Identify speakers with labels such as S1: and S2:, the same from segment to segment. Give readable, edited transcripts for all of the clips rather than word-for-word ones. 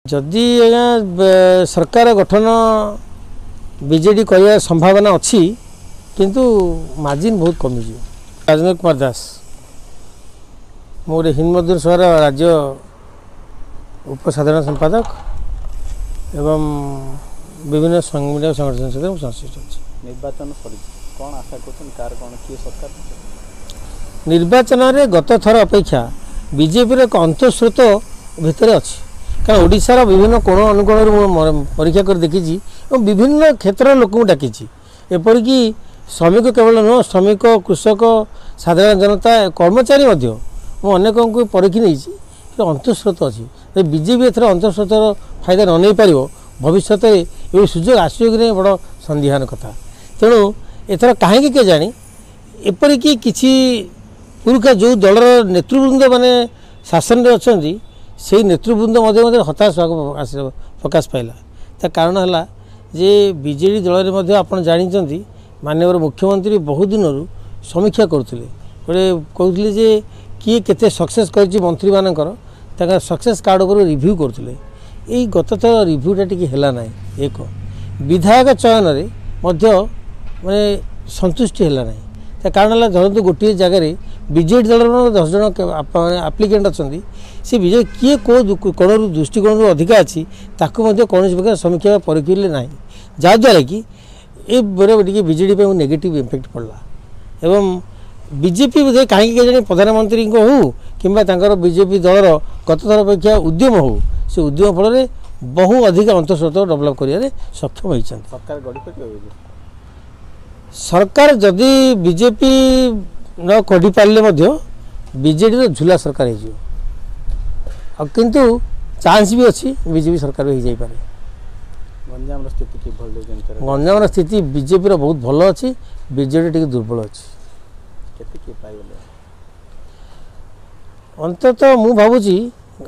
S1: जदि सरकार गठन बीजेडी कर संभावना अच्छी किंतु मार्जिन बहुत कमिज। राजेंद्र कुमार दास मोर हिंद मजदूर सभा राज्य उपसाधारण संपादक एवं विभिन्न संगठन सहित संश्लिष्ट अच्छी।
S2: निर्वाचन कौन आशा कर
S1: निर्वाचन रे गत थर अपेक्षा बीजेपी एक अंतस्रोत भितर अच्छी कारण ओडिशार विभिन्न कोण अनुकोण परीक्षा कर देखी और विभिन्न क्षेत्र लोक डाकी एपरिक श्रमिक केवल नुह श्रमिक कृषक साधारण जनता कर्मचारी अनेक परीक्षी नहीं अंतस्रोत अच्छी बीजेपी एथर अंतस्रोतर फायदा न नहीं पार भविष्य ये सुजोग आसो कि नहीं बड़ सन्देहान कथा। तेणु एथर कहीं के जानी एपरिक किसी पुरुखा जो दलर नेतृवृंद माने शासन अच्छा से नेतृवृंद हताश प्रकाश पाइला ता कारण है जे बीजेडी दल में आप जानते माननीय मुख्यमंत्री बहुत दिन समीक्षा करते गोटे कहते जे किए केते सक्सेस कर मंत्री मानकर सक्सेस कार्ड उपर रिव्यू करते यही गत थर रिव्यूटा टी है ना एक विधायक चयन माने संतुष्टि है ना कारण है धरतु गोटे जगह बीजेडी दल 10 जन आप्लिकेंट अच्छा से विजय किए कोण दृष्टिकोण अधिका अच्छी ताकू कौन प्रकार समीक्षा परीक्षे ना जहाद्वारा कि ये टे बीजेडी नेगेटिव इम्पैक्ट पड़ला एवं बीजेपी बोधे कहीं जानी प्रधानमंत्री हो कि बीजेपी दलर गत थर अपेक्षा उद्यम हो से उद्यम फल बहु अधिक अंतस्रोत डेभलप कर सक्षम होती। सरकार जदि बीजेपी न कढ़ी पारे बीजेडी झूला सरकार हो किंतु चांस भी अच्छी बीजेपी सरकार भी हो पारे। गंजाम स्थिति बीजेपी बहुत भल अच्छी बीजेडी टी दुर्बल अच्छी अंततः मु भावुची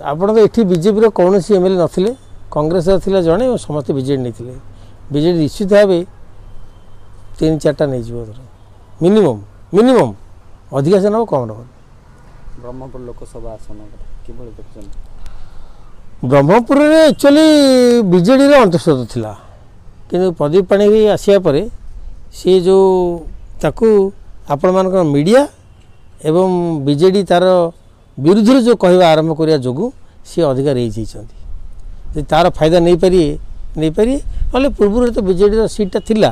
S1: आपण तो ये बीजेपी कौन सी एमएलए नथिले कांग्रेस थिला जड़े समस्त बीजेडी नहीं बीजेडी निश्चित भाव 3-4टा नहीं मिनिमम मिनिमम अधिका से ना कम रहा।
S2: ब्रह्मपुर लोकसभा आसन
S1: ब्रह्मपुर रे एक्चुअली बीजेडी अंतस्रोत थिला किंतु प्रदीप पाणिग्राही आसिया परे सी जो ताकू आपण मान मीडिया एवं बीजेडी तार विरुद्ध जो कहवा आरंभ करिया जोगु सी अधिकार रही तार फायदा नहीं पारे ना पूर्व तो बीजेडी सीटा थिला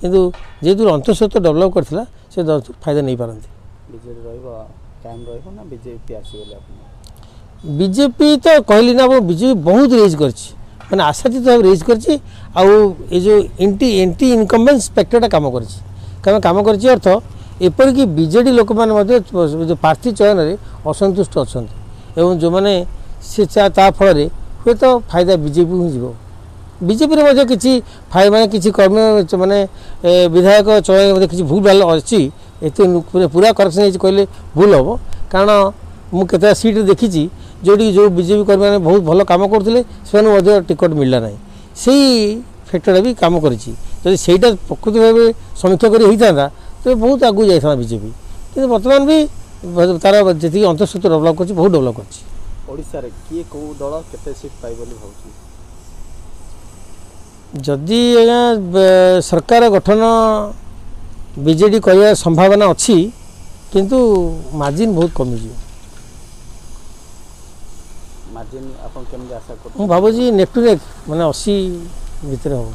S1: किंतु जेहेतु अंतस्रोत डेभलप करथिला से फायदा नहीं पारंती। बीजेपी तो कहली ना बीजेपी बहुत रेज कर आशातीत भाव रेज कर जो एंटी इनकम्बेंस फैक्टरटा कम कर अर्थ एपरिक बीजेडी लोक मैंने जो प्रार्थी चयन में असंतुष्ट अच्छा एवं जो मैंने से फल हे तो फायदा बीजेपी ही जीव बीजेपी किसी माने किसी कर्मी माने विधायक चयन किसी भूल भाल अच्छी एत पूरा करेक्शन कहले भूल हम कारण मुझे सीट देखी जोटी जो बीजेपी कर्मी मैंने बहुत भल कम करते टिकट मिलला ना से फैक्टर भी कम करटा प्रकृत भाव समीक्षा कर तो बहुत आगू जाता बीजेपी कि बर्तमान भी तार जी अंतस्रोत डेभलप कर बहुत डेभलप कर जदि सरकार गठन बीजेडी कर संभावना अच्छी किंतु मार्जिन बहुत कमिज।
S2: मार्जिन आप आशा
S1: भावुँ नेक टू नेक माने 80 भितर हम।